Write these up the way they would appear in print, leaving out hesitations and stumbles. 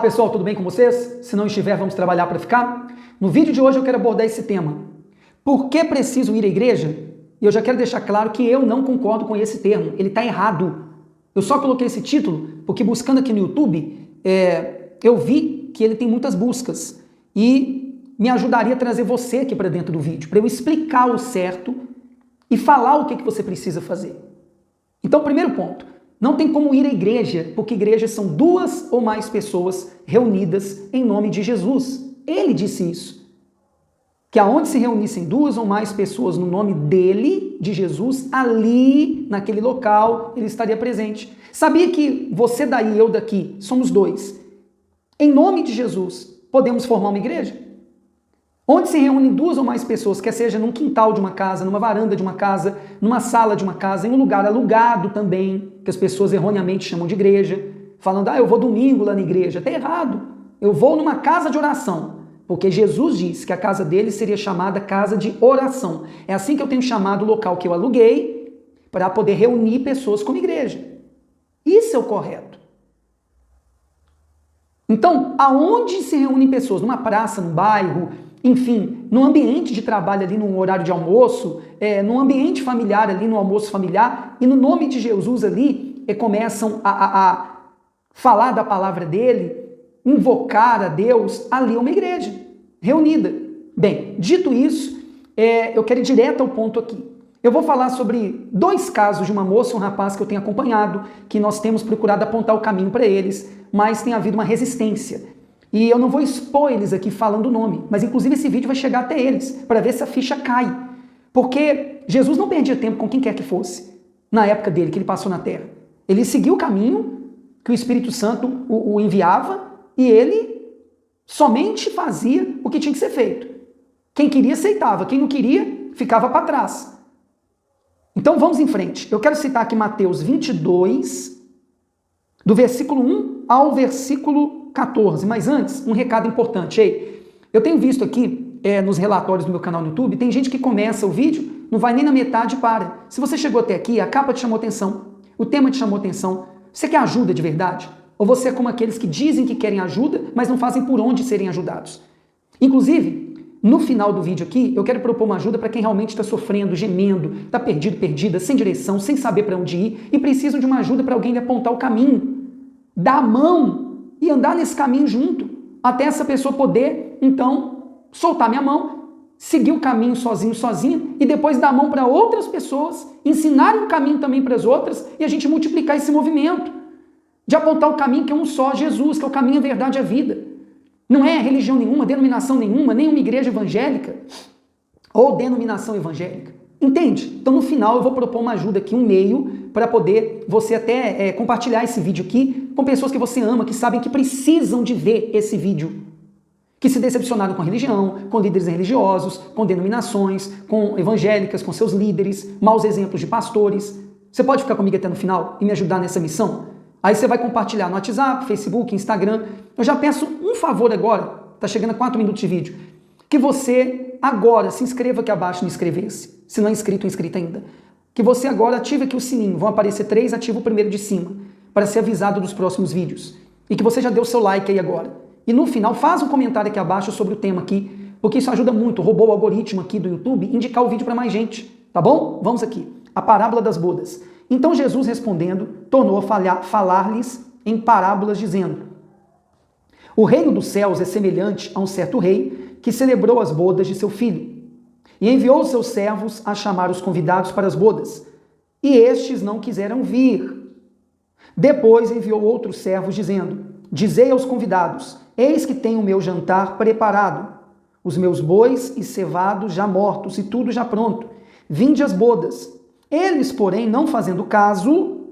pessoal, tudo bem com vocês? Se não estiver, vamos trabalhar para ficar? No vídeo de hoje eu quero abordar esse tema. Por que preciso ir à igreja? E eu já quero deixar claro que eu não concordo com esse termo, ele está errado. Eu só coloquei esse título porque buscando aqui no YouTube, eu vi que ele tem muitas buscas e me ajudaria a trazer você aqui para dentro do vídeo, para eu explicar o certo e falar o que você precisa fazer. Então, primeiro ponto, não tem como ir à igreja, porque igrejas são duas ou mais pessoas reunidas em nome de Jesus. Ele disse isso. Que aonde se reunissem duas ou mais pessoas no nome dele, de Jesus, ali, naquele local, ele estaria presente. Sabia que você daí e eu daqui somos dois? Em nome de Jesus, podemos formar uma igreja? Onde se reúnem duas ou mais pessoas, quer seja num quintal de uma casa, numa varanda de uma casa, numa sala de uma casa, em um lugar alugado também, que as pessoas erroneamente chamam de igreja, falando, eu vou domingo lá na igreja. Está errado. Eu vou numa casa de oração. Porque Jesus disse que a casa dele seria chamada casa de oração. É assim que eu tenho chamado o local que eu aluguei para poder reunir pessoas como igreja. Isso é o correto. Então, aonde se reúnem pessoas? Numa praça, num bairro, enfim, num ambiente de trabalho ali, num horário de almoço, num ambiente familiar ali, no almoço familiar, e no nome de Jesus ali, começam a falar da palavra dele, invocar a Deus, ali é uma igreja reunida. Bem, dito isso, eu quero ir direto ao ponto aqui. Eu vou falar sobre dois casos de uma moça e um rapaz que eu tenho acompanhado, que nós temos procurado apontar o caminho para eles, mas tem havido uma resistência. E eu não vou expor eles aqui falando o nome, mas inclusive esse vídeo vai chegar até eles, para ver se a ficha cai. Porque Jesus não perdia tempo com quem quer que fosse, na época dele, que ele passou na terra. Ele seguiu o caminho que o Espírito Santo o enviava, e ele somente fazia o que tinha que ser feito. Quem queria, aceitava. Quem não queria, ficava para trás. Então vamos em frente. Eu quero citar aqui Mateus 22, do versículo 1 ao versículo 14. Mas antes, um recado importante. Eu tenho visto aqui nos relatórios do meu canal no YouTube, tem gente que começa o vídeo, não vai nem na metade e para. Se você chegou até aqui, a capa te chamou atenção, o tema te chamou atenção, você quer ajuda de verdade? Ou você é como aqueles que dizem que querem ajuda, mas não fazem por onde serem ajudados? Inclusive, no final do vídeo aqui, eu quero propor uma ajuda para quem realmente está sofrendo, gemendo, está perdido, perdida, sem direção, sem saber para onde ir e precisa de uma ajuda para alguém lhe apontar o caminho, dar a mão e andar nesse caminho junto, até essa pessoa poder, então, soltar minha mão, seguir o caminho sozinho, sozinha e depois dar a mão para outras pessoas, ensinarem o caminho também para as outras e a gente multiplicar esse movimento. De apontar o caminho que é um só, Jesus, que é o caminho, a verdade e a vida. Não é religião nenhuma, denominação nenhuma, nem uma igreja evangélica ou denominação evangélica. Entende? Então no final eu vou propor uma ajuda aqui, um meio para poder você até compartilhar esse vídeo aqui com pessoas que você ama, que sabem que precisam de ver esse vídeo. Que se decepcionaram com a religião, com líderes religiosos, com denominações, com evangélicas, com seus líderes, maus exemplos de pastores. Você pode ficar comigo até no final e me ajudar nessa missão? Aí você vai compartilhar no WhatsApp, Facebook, Instagram. Eu já peço um favor agora, tá chegando a 4 minutos de vídeo, que você agora se inscreva aqui abaixo no inscrever-se, se não é inscrito ou inscrita ainda. Que você agora ative aqui o sininho, vão aparecer 3, ativa o primeiro de cima, para ser avisado dos próximos vídeos. E que você já deu o seu like aí agora. E no final, faz um comentário aqui abaixo sobre o tema aqui, porque isso ajuda muito, roubou o algoritmo aqui do YouTube, indicar o vídeo para mais gente, tá bom? Vamos aqui. A parábola das bodas. Então Jesus respondendo, tornou a falar-lhes em parábolas dizendo: o reino dos céus é semelhante a um certo rei que celebrou as bodas de seu filho e enviou os seus servos a chamar os convidados para as bodas, e estes não quiseram vir. Depois enviou outros servos dizendo: dizei aos convidados, eis que tenho o meu jantar preparado, os meus bois e cevados já mortos e tudo já pronto, vinde às bodas. Eles, porém, não fazendo caso,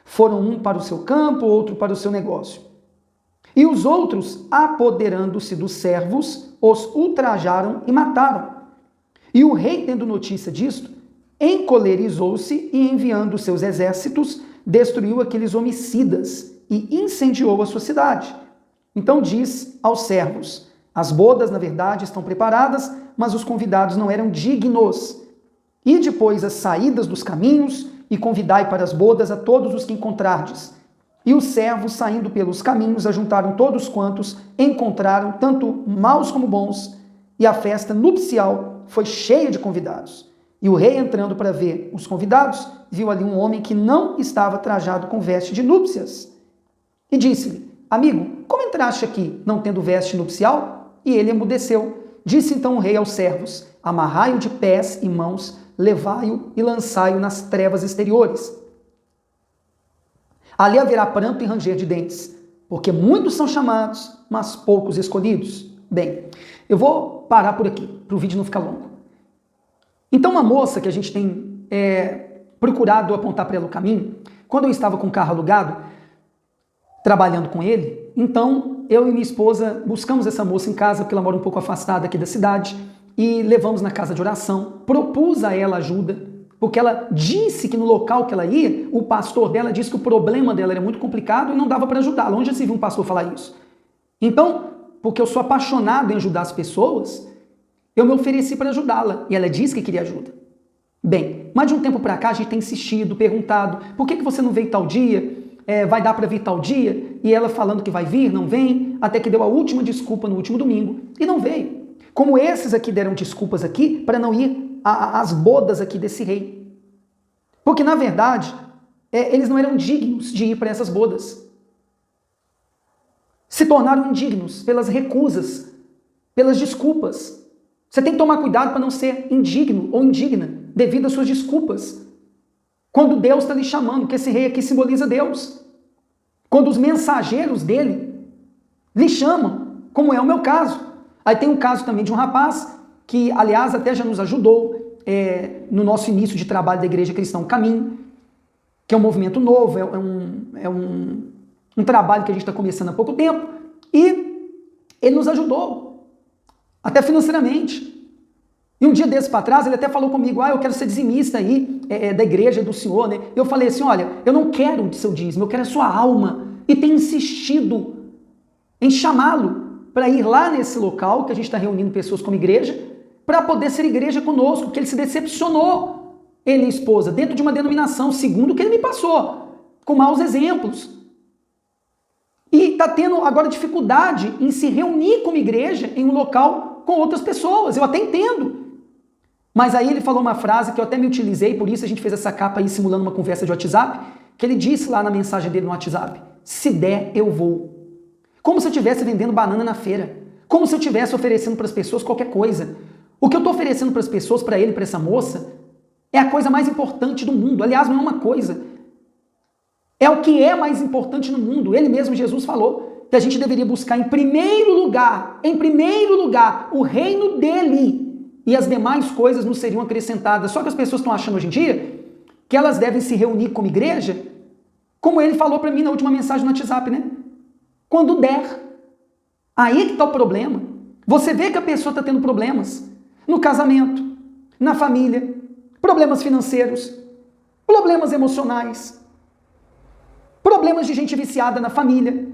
foram um para o seu campo, outro para o seu negócio. E os outros, apoderando-se dos servos, os ultrajaram e mataram. E o rei, tendo notícia disto, encolerizou-se e, enviando seus exércitos, destruiu aqueles homicidas e incendiou a sua cidade. Então diz aos servos: as bodas, na verdade, estão preparadas, mas os convidados não eram dignos. E depois as saídas dos caminhos e convidai para as bodas a todos os que encontrardes. E os servos, saindo pelos caminhos, ajuntaram todos quantos encontraram, tanto maus como bons, e a festa nupcial foi cheia de convidados. E o rei, entrando para ver os convidados, viu ali um homem que não estava trajado com veste de núpcias. E disse-lhe: amigo, como entraste aqui, não tendo veste nupcial? E ele emudeceu. Disse então o rei aos servos: amarrai-o de pés e mãos, levai-o e lançai-o nas trevas exteriores. Ali haverá pranto e ranger de dentes, porque muitos são chamados, mas poucos escolhidos. Bem, eu vou parar por aqui, para o vídeo não ficar longo. Então, uma moça que a gente tem procurado apontar para ela o caminho, quando eu estava com o carro alugado, trabalhando com ele, então eu e minha esposa buscamos essa moça em casa, porque ela mora um pouco afastada aqui da cidade, e levamos na casa de oração, propus a ela ajuda, porque ela disse que no local que ela ia, o pastor dela disse que o problema dela era muito complicado e não dava para ajudá-la. Onde já se viu um pastor falar isso? Então, porque eu sou apaixonado em ajudar as pessoas, eu me ofereci para ajudá-la, e ela disse que queria ajuda. Bem, mas de um tempo para cá a gente tem insistido, perguntado, por que você não veio tal dia? Vai dar para vir tal dia? E ela falando que vai vir, não vem, até que deu a última desculpa no último domingo, e não veio. Como esses aqui deram desculpas aqui para não ir às bodas aqui desse rei. Porque, na verdade, eles não eram dignos de ir para essas bodas. Se tornaram indignos pelas recusas, pelas desculpas. Você tem que tomar cuidado para não ser indigno ou indigna devido às suas desculpas. Quando Deus está lhe chamando, que esse rei aqui simboliza Deus. Quando os mensageiros dele lhe chamam, como é o meu caso. Aí tem um caso também de um rapaz que, aliás, até já nos ajudou no nosso início de trabalho da Igreja Cristã Caminho, que é um movimento novo, é um trabalho que a gente está começando há pouco tempo, e ele nos ajudou, até financeiramente. E um dia desse para trás, ele até falou comigo, eu quero ser dizimista aí da igreja do senhor, né? Eu falei assim, olha, eu não quero o seu dízimo, eu quero a sua alma. E tem insistido em chamá-lo para ir lá nesse local que a gente está reunindo pessoas como igreja, para poder ser igreja conosco, porque ele se decepcionou, ele e a esposa, dentro de uma denominação, segundo o que ele me passou, com maus exemplos. E está tendo agora dificuldade em se reunir como igreja em um local com outras pessoas, eu até entendo. Mas aí ele falou uma frase que eu até me utilizei, por isso a gente fez essa capa aí simulando uma conversa de WhatsApp, que ele disse lá na mensagem dele no WhatsApp: se der, eu vou. Como se eu estivesse vendendo banana na feira. Como se eu estivesse oferecendo para as pessoas qualquer coisa. O que eu estou oferecendo para as pessoas, para ele, para essa moça, é a coisa mais importante do mundo. Aliás, não é uma coisa. É o que é mais importante no mundo. Ele mesmo, Jesus, falou que a gente deveria buscar em primeiro lugar, o reino dele. E as demais coisas nos seriam acrescentadas. Só que as pessoas estão achando hoje em dia que elas devem se reunir como igreja, como ele falou para mim na última mensagem no WhatsApp, né? Quando der. Aí que está o problema. Você vê que a pessoa está tendo problemas no casamento, na família, problemas financeiros, problemas emocionais, problemas de gente viciada na família.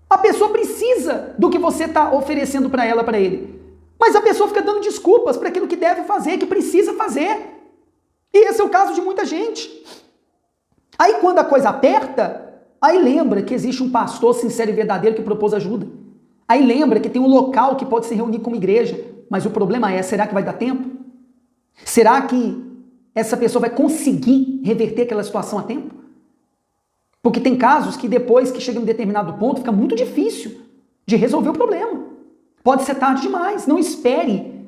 A pessoa precisa do que você está oferecendo para ela, para ele. Mas a pessoa fica dando desculpas para aquilo que deve fazer, que precisa fazer. E esse é o caso de muita gente. Aí quando a coisa aperta, aí lembra que existe um pastor sincero e verdadeiro que propôs ajuda. Aí lembra que tem um local que pode se reunir como igreja. Mas o problema é, será que vai dar tempo? Será que essa pessoa vai conseguir reverter aquela situação a tempo? Porque tem casos que depois que chega em um determinado ponto, fica muito difícil de resolver o problema. Pode ser tarde demais. Não espere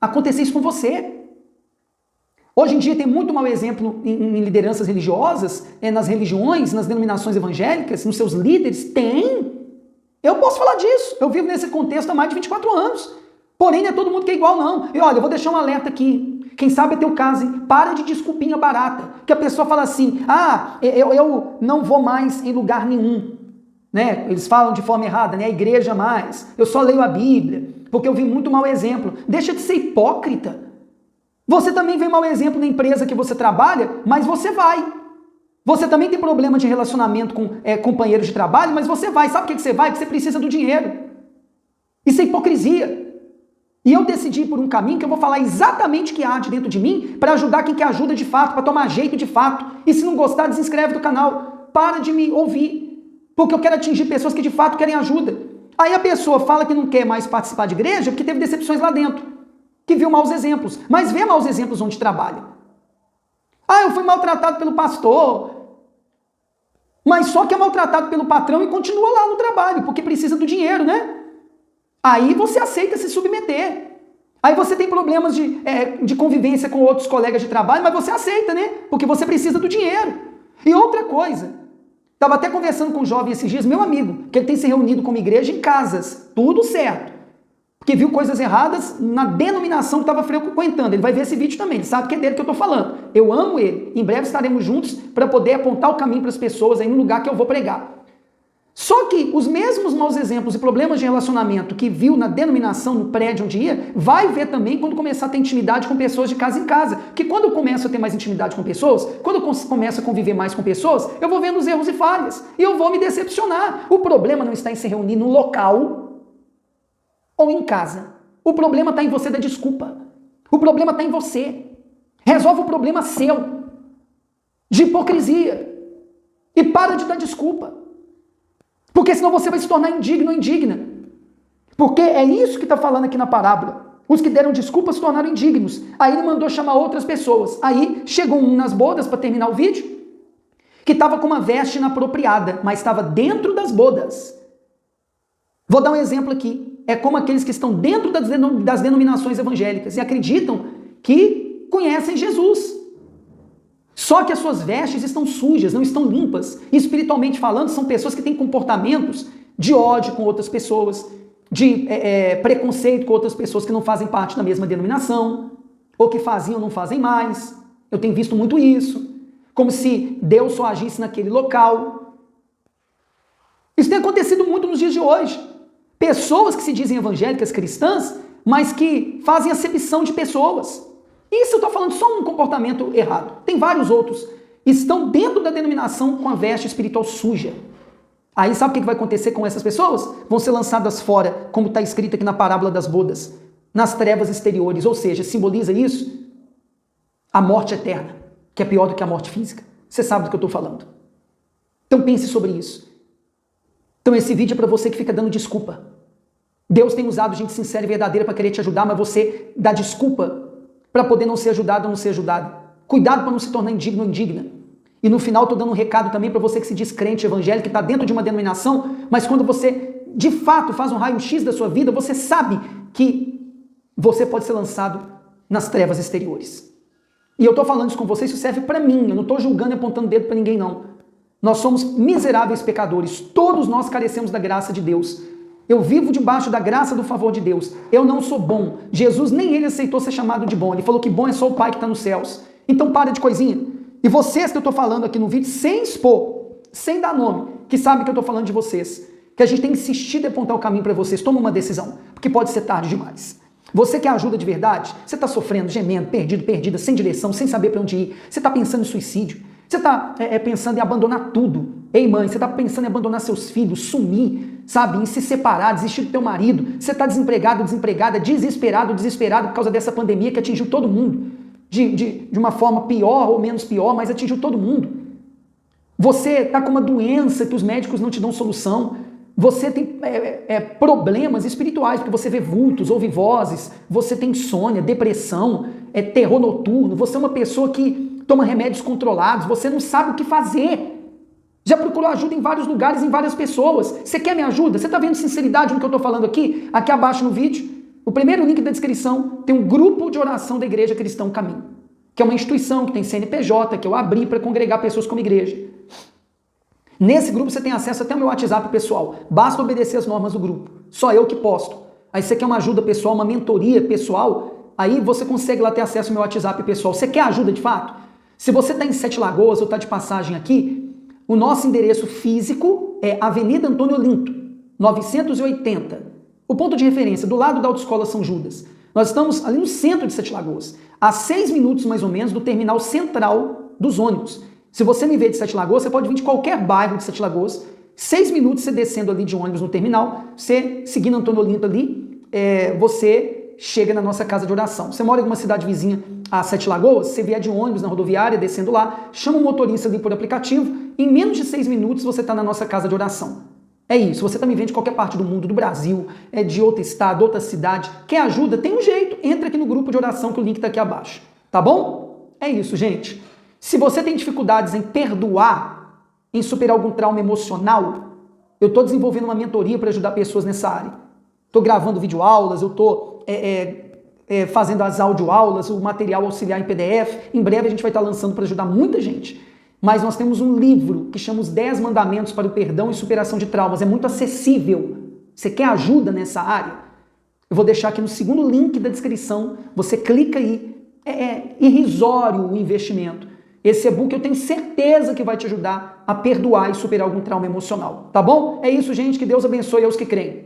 acontecer isso com você. Hoje em dia tem muito mau exemplo em lideranças religiosas, nas religiões, nas denominações evangélicas, nos seus líderes. Tem. Eu posso falar disso. Eu vivo nesse contexto há mais de 24 anos. Porém, não é todo mundo que é igual, não. E olha, eu vou deixar um alerta aqui. Quem sabe é teu caso, hein? Para de desculpinha barata. Que a pessoa fala assim, eu não vou mais em lugar nenhum. Né? Eles falam de forma errada, né? A igreja mais. Eu só leio a Bíblia, porque eu vi muito mau exemplo. Deixa de ser hipócrita. Você também vê mau exemplo na empresa que você trabalha, mas você vai. Você também tem problema de relacionamento com companheiros de trabalho, mas você vai. Sabe por que você vai? Porque você precisa do dinheiro. Isso é hipocrisia. E eu decidi por um caminho que eu vou falar exatamente o que há de dentro de mim para ajudar quem quer ajuda de fato, para tomar jeito de fato. E se não gostar, desinscreve do canal. Para de me ouvir. porque eu quero atingir pessoas que de fato querem ajuda. Aí a pessoa fala que não quer mais participar de igreja porque teve decepções lá dentro, que viu maus exemplos, mas vê maus exemplos onde trabalha. Ah, eu fui maltratado pelo pastor, mas só que é maltratado pelo patrão e continua lá no trabalho, porque precisa do dinheiro, né? Aí você aceita se submeter. Aí você tem problemas de convivência com outros colegas de trabalho, mas você aceita, né? Porque você precisa do dinheiro. E outra coisa, estava até conversando com um jovem esses dias, meu amigo, que ele tem se reunido com uma igreja em casas, tudo certo. Porque viu coisas erradas na denominação que estava frequentando. Ele vai ver esse vídeo também, ele sabe que é dele que eu estou falando. Eu amo ele. Em breve estaremos juntos para poder apontar o caminho para as pessoas aí no lugar que eu vou pregar. Só que os mesmos maus exemplos e problemas de relacionamento que viu na denominação, no prédio onde ia, vai ver também quando começar a ter intimidade com pessoas de casa em casa. Que quando eu começo a ter mais intimidade com pessoas, quando eu começo a conviver mais com pessoas, eu vou vendo os erros e falhas. E eu vou me decepcionar. O problema não está em se reunir no local ou em casa. O problema está em você dar desculpa. O problema está em você. Resolve o problema seu. De hipocrisia. E para de dar desculpa. Porque senão você vai se tornar indigno ou indigna. Porque é isso que está falando aqui na parábola. Os que deram desculpa se tornaram indignos. Aí ele mandou chamar outras pessoas. Aí chegou um nas bodas, para terminar o vídeo, que estava com uma veste inapropriada, mas estava dentro das bodas. Vou dar um exemplo aqui. É como aqueles que estão dentro das denominações evangélicas e acreditam que conhecem Jesus. Só que as suas vestes estão sujas, não estão limpas. E espiritualmente falando, são pessoas que têm comportamentos de ódio com outras pessoas, de preconceito com outras pessoas que não fazem parte da mesma denominação, ou que faziam ou não fazem mais. Eu tenho visto muito isso. Como se Deus só agisse naquele local. Isso tem acontecido muito nos dias de hoje. Pessoas que se dizem evangélicas cristãs, mas que fazem acepção de pessoas. Isso eu estou falando só um comportamento errado. Tem vários outros. Estão dentro da denominação com a veste espiritual suja. Aí sabe o que vai acontecer com essas pessoas? Vão ser lançadas fora, como está escrito aqui na parábola das bodas, nas trevas exteriores. Ou seja, simboliza isso a morte eterna, que é pior do que a morte física. Você sabe do que eu estou falando. Então pense sobre isso. Então esse vídeo é para você que fica dando desculpa. Deus tem usado gente sincera e verdadeira para querer te ajudar, mas você dá desculpa para poder não ser ajudado ou não ser ajudado. Cuidado para não se tornar indigno ou indigna. E no final estou dando um recado também para você que se diz crente evangélico, que está dentro de uma denominação, mas quando você de fato faz um raio-x da sua vida, você sabe que você pode ser lançado nas trevas exteriores. E eu estou falando isso com você, isso serve para mim, eu não estou julgando e apontando dedo para ninguém não. Nós somos miseráveis pecadores, todos nós carecemos da graça de Deus. Eu vivo debaixo da graça do favor de Deus. Eu não sou bom. Jesus nem ele aceitou ser chamado de bom. Ele falou que bom é só o Pai que está nos céus. Então para de coisinha. E vocês que eu estou falando aqui no vídeo, sem expor, sem dar nome, que sabem que eu estou falando de vocês, que a gente tem insistido em apontar o caminho para vocês, toma uma decisão, porque pode ser tarde demais. Você quer ajuda de verdade? Você está sofrendo, gemendo, perdido, perdida, sem direção, sem saber para onde ir. Você está pensando em suicídio. Você está pensando em abandonar tudo. Ei, mãe, você está pensando em abandonar seus filhos, sumir, sabe? Em se separar, desistir do teu marido. Você está desempregado, desempregada, desesperado, desesperado por causa dessa pandemia que atingiu todo mundo. De uma forma pior ou menos pior, mas atingiu todo mundo. Você está com uma doença que os médicos não te dão solução. Você tem problemas espirituais, porque você vê vultos, ouve vozes, você tem insônia, depressão, terror noturno, você é uma pessoa que toma remédios controlados, você não sabe o que fazer. Já procurou ajuda em vários lugares, em várias pessoas. Você quer minha ajuda? Você está vendo sinceridade no que eu estou falando aqui? Aqui abaixo no vídeo, o primeiro link da descrição tem um grupo de oração da Igreja Cristã Caminho, que é uma instituição que tem CNPJ, que eu abri para congregar pessoas como igreja. Nesse grupo você tem acesso até ao meu WhatsApp pessoal. Basta obedecer as normas do grupo. Só eu que posto. Aí você quer uma ajuda pessoal, uma mentoria pessoal, aí você consegue lá ter acesso ao meu WhatsApp pessoal. Você quer ajuda de fato? Se você está em Sete Lagoas ou está de passagem aqui, o nosso endereço físico é Avenida Antônio Olinto, 980. O ponto de referência, do lado da Autoescola São Judas. Nós estamos ali no centro de Sete Lagoas, a 6 minutos mais ou menos do terminal central dos ônibus. Se você me vê de Sete Lagoas, você pode vir de qualquer bairro de Sete Lagoas, 6 minutos você descendo ali de ônibus no terminal, você seguindo Antônio Olinto ali, você você chega na nossa casa de oração. Você mora em uma cidade vizinha a Sete Lagoas, você vier de ônibus na rodoviária, descendo lá, chama o motorista ali por aplicativo, em menos de 6 minutos você está na nossa casa de oração. É isso, você também vem de qualquer parte do mundo, do Brasil, de outro estado, outra cidade, quer ajuda? Tem um jeito, entra aqui no grupo de oração que o link está aqui abaixo, tá bom? É isso, gente. Se você tem dificuldades em perdoar, em superar algum trauma emocional, eu estou desenvolvendo uma mentoria para ajudar pessoas nessa área. Estou gravando videoaulas, eu estou fazendo as audioaulas, o material auxiliar em PDF. Em breve a gente vai estar lançando para ajudar muita gente. Mas nós temos um livro que chama Os 10 Mandamentos para o Perdão e Superação de Traumas. É muito acessível. Você quer ajuda nessa área? Eu vou deixar aqui no segundo link da descrição. Você clica aí. É irrisório o investimento. Esse e-book eu tenho certeza que vai te ajudar a perdoar e superar algum trauma emocional. Tá bom? É isso, gente. Que Deus abençoe aos que creem.